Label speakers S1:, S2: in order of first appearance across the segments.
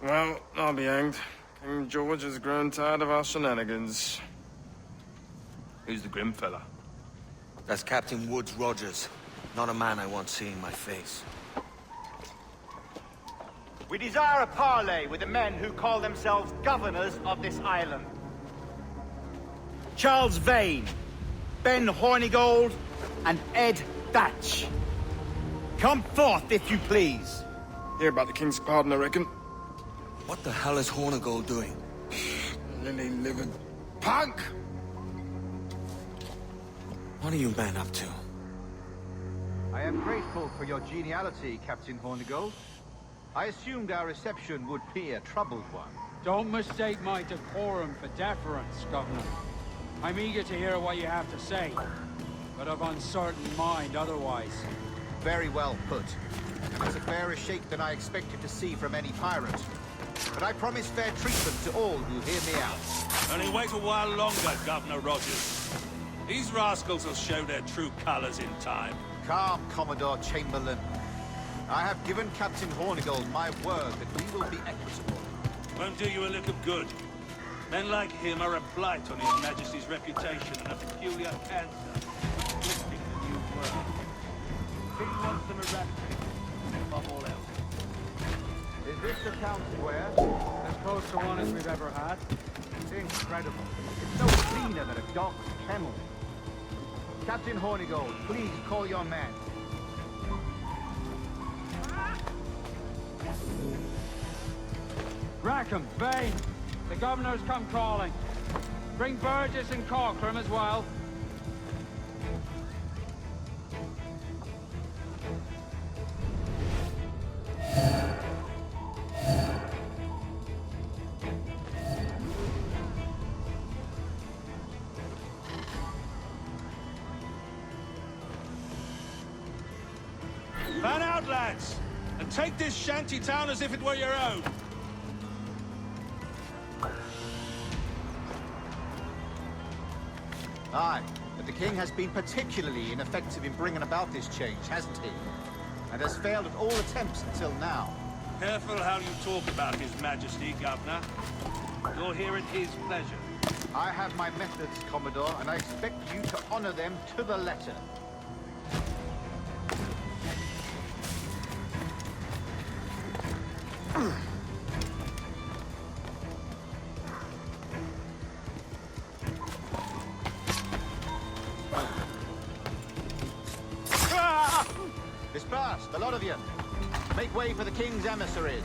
S1: Well, I'll be hanged. King George has grown tired of our shenanigans.
S2: Who's the grim fella?
S3: That's Captain Woodes Rogers. Not a man I want seeing my face.
S4: We desire a parley with the men who call themselves governors of this island. Charles Vane, Ben Hornigold, and Ed Thatch. Come forth, if you please.
S1: Hear about the King's pardon, I reckon.
S3: What the hell is Hornigold doing?
S1: Lily-livered punk!
S3: What are you men up to?
S5: I am grateful for your geniality, Captain Hornigold. I assumed our reception would be a troubled one.
S6: Don't mistake my decorum for deference, Governor. I'm eager to hear what you have to say, but of uncertain mind otherwise.
S5: Very well put. And it's a fairer shake than I expected to see from any pirate. But I promise fair treatment to all who hear me out.
S2: Only wait a while longer, Governor Rogers. These rascals will show their true colors in time.
S5: Calm, Commodore Chamberlain. I have given Captain Hornigold my word that we will be equitable.
S2: Won't do you a lick of good. Men like him are a blight on His Majesty's reputation and a peculiar cancer, afflicting the new world. King wants them eradicated, above all else.
S5: Is this the town square?
S6: As close to one as we've ever had.
S5: Incredible. It's no cleaner than a dog's kennel. Captain Hornigold, please call your men.
S6: Rackham, Vane, the governor's come calling. Bring Burgess and Corcoran as well.
S2: Fan out, lads, and take this shanty town as if it were your own.
S5: Aye, but the king has been particularly ineffective in bringing about this change, hasn't he? And has failed at all attempts until now.
S2: Careful how you talk about His Majesty, Governor. You're here at his pleasure.
S5: I have my methods, Commodore, and I expect you to honor them to the letter. Disperse, the lot of you. Make way for the king's emissaries.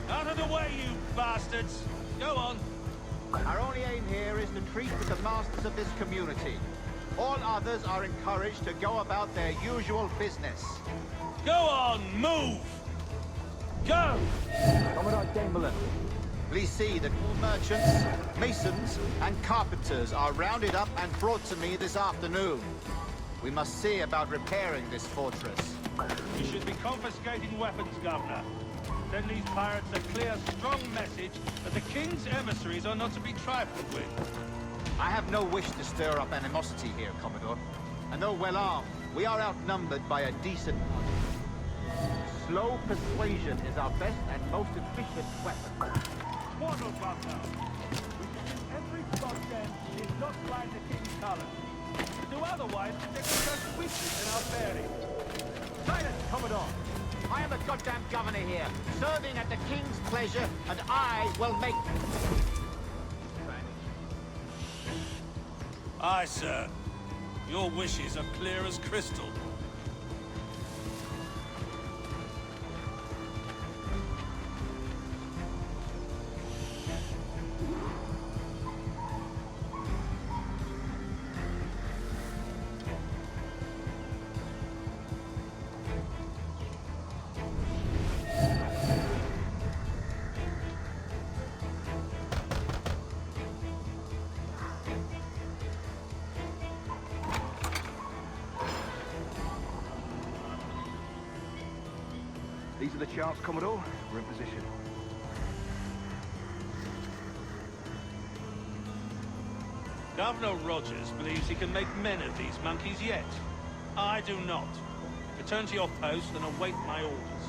S2: Out of the way, you bastards! Go on.
S5: Our only aim here is to treat with the masters of this community. All others are encouraged to go about their usual business.
S2: Go on, move! Go!
S5: Commodore Chamberlain, please see that all merchants, masons, and carpenters are rounded up and brought to me this afternoon. We must see about repairing this fortress.
S2: You should be confiscating weapons, Governor. Send these pirates a clear, strong message that the King's emissaries are not to be trifled with.
S5: I have no wish to stir up animosity here, Commodore. And though well armed, we are outnumbered by a decent army. Slow persuasion is our best and most efficient weapon.
S2: What, O Governor? We should do every goddamn is not fly the King's colours. To do otherwise, there will be no weakness in our bearing.
S5: Silence, Commodore! I am a goddamn governor here, serving at the king's pleasure, and I will make...
S2: Aye, sir. Your wishes are clear as crystal.
S7: These are the charts, Commodore. We're in position.
S2: Governor Rogers believes he can make men of these monkeys yet. I do not. Return to your post and await my orders.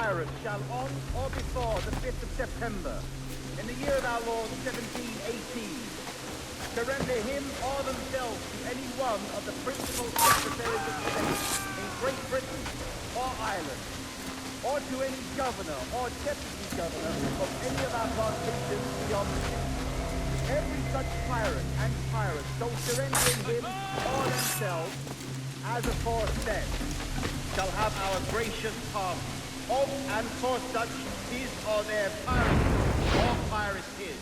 S5: pirates shall on or before the 5th of September, in the year of our Lord 1718, surrender him or themselves to any one of the principal secretaries of state in Great Britain or Ireland, or to any governor or deputy governor of any of our plantations beyond the sea. Every such pirate and pirate so surrendering him or themselves as aforesaid shall have our gracious pardon of and for such his or their piracy or piracies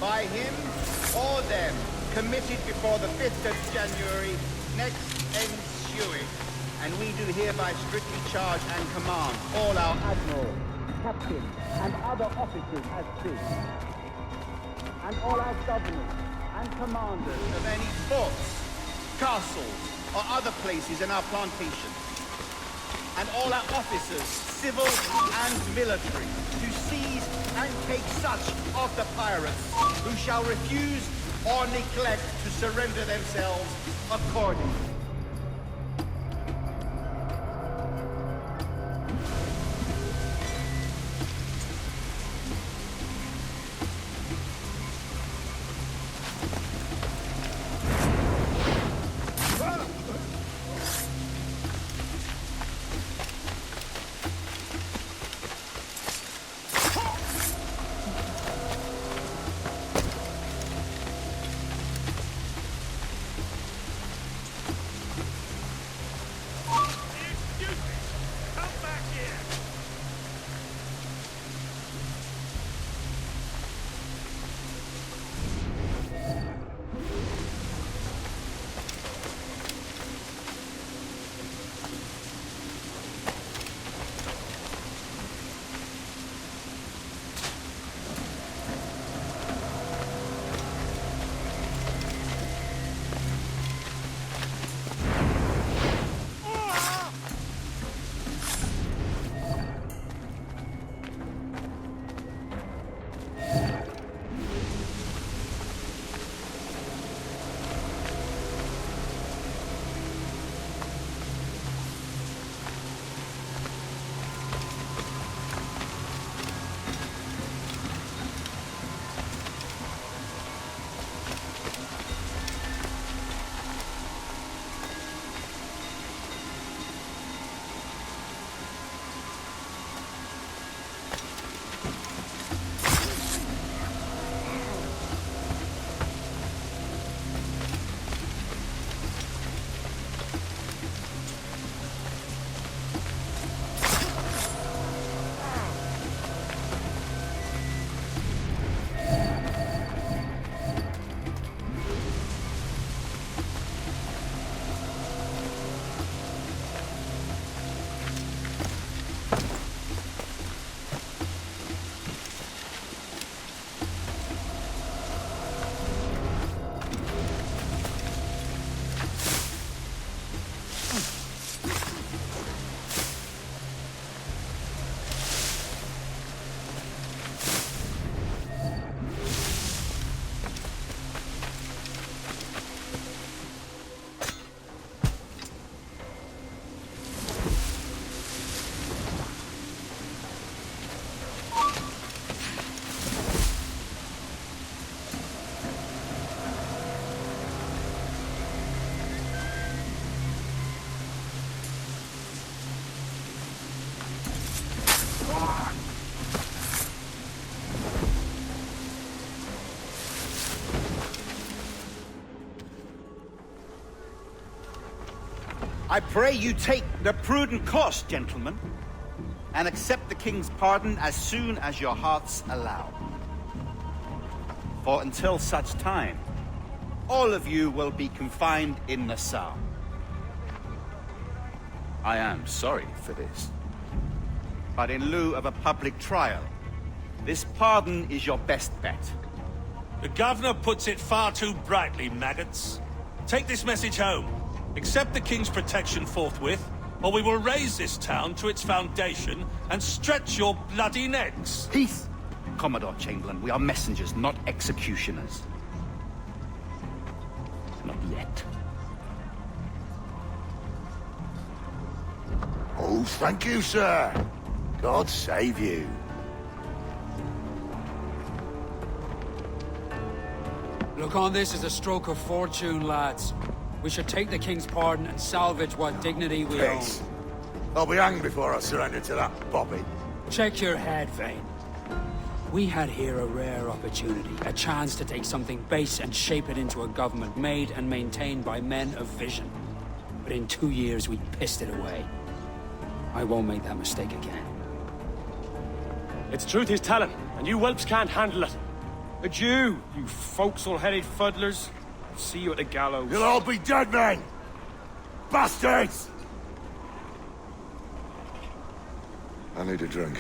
S5: by him or them committed before the 5th of January next ensuing. And we do hereby strictly charge and command all our admirals, captains, and other officers as see, and all our governors and commanders of any forts, castles, or other places in our plantations, and all our officers, civil and military, to seize and take such of the pirates who shall refuse or neglect to surrender themselves accordingly. I pray you take the prudent course, gentlemen, and accept the king's pardon as soon as your hearts allow. For until such time, all of you will be confined in Nassau. I am sorry for this, but in lieu of a public trial, this pardon is your best bet.
S2: The governor puts it far too brightly, maggots. Take this message home. Accept the king's protection forthwith, or we will raise this town to its foundation and stretch your bloody necks.
S4: Peace, Commodore Chamberlain. We are messengers, not executioners. Not yet.
S8: Oh, thank you, sir. God save you.
S6: Look on this as a stroke of fortune, lads. We should take the king's pardon and salvage what dignity we
S8: Peace.
S6: own.
S8: I'll be hanged before I surrender to that Bobby.
S6: Check your head, Vane. We had here a rare opportunity, a chance to take something base and shape it into a government made and maintained by men of vision. But in 2 years, we pissed it away. I won't make that mistake again.
S9: It's truth he's telling, and you whelps can't handle it. Adieu, you forecastle-headed fuddlers. See you at the gallows.
S8: You'll all be dead men! Bastards! I need a drink.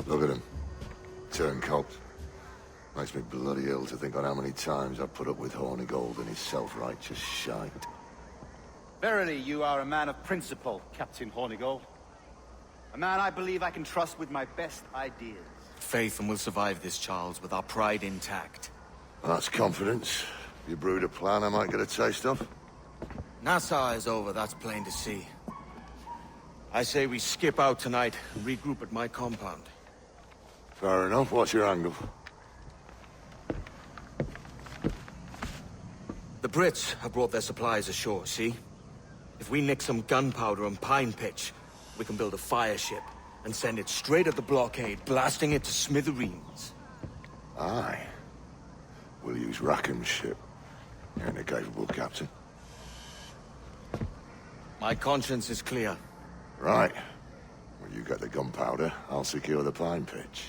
S8: Look at him. Turncoat. Makes me bloody ill to think on how many times I've put up with Hornigold and his self-righteous shite.
S4: Verily, you are a man of principle, Captain Hornigold. A man I believe I can trust with my best ideas.
S3: Faith, and we'll survive this, Charles, with our pride intact.
S8: That's confidence. You brewed a plan I might get a taste of?
S3: Nassau is over, that's plain to see. I say we skip out tonight and regroup at my compound.
S8: Fair enough. What's your angle?
S3: The Brits have brought their supplies ashore, see? If we nick some gunpowder and pine pitch, we can build a fire ship and send it straight at the blockade, blasting it to smithereens.
S8: Aye. We'll use Rackham's ship. You're an capable captain.
S3: My conscience is clear.
S8: Right. Well, you get the gunpowder, I'll secure the pine pitch.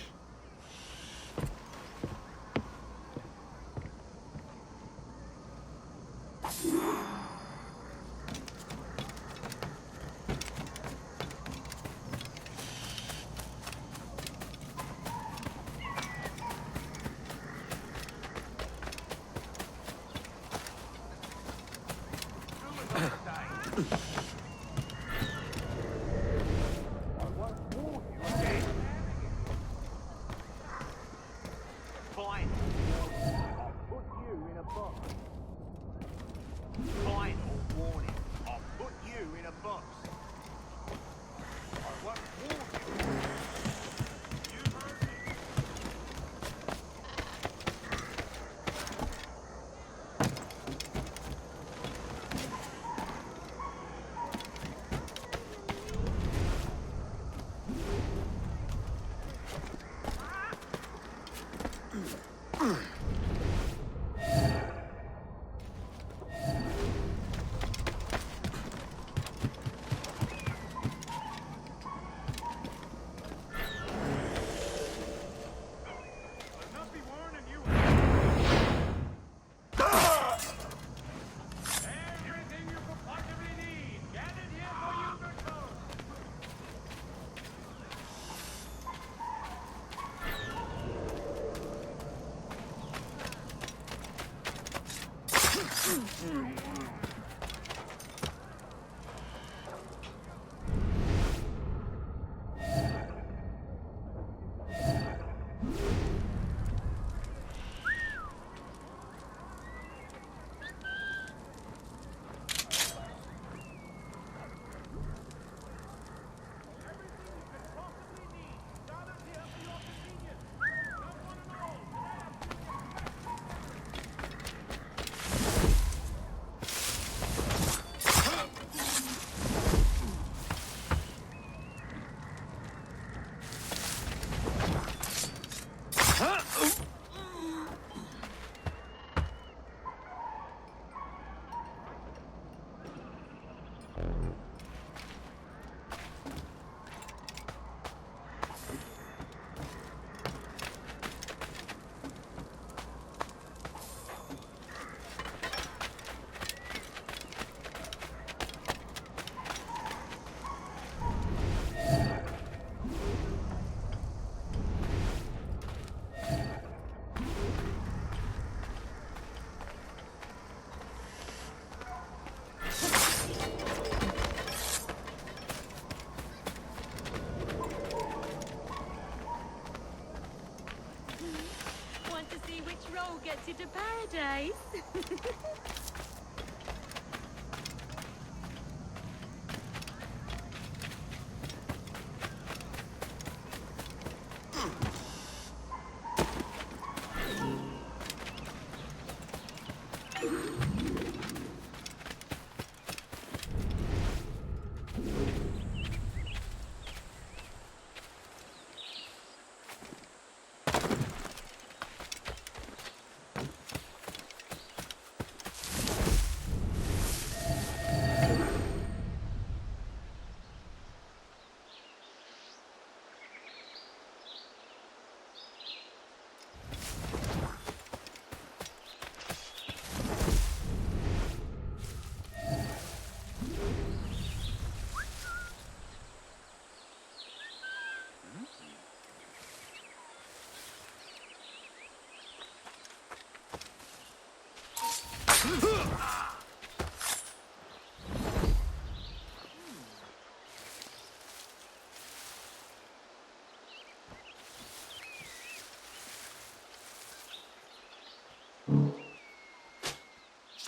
S10: you to paradise.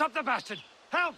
S9: Stop the bastard! Help!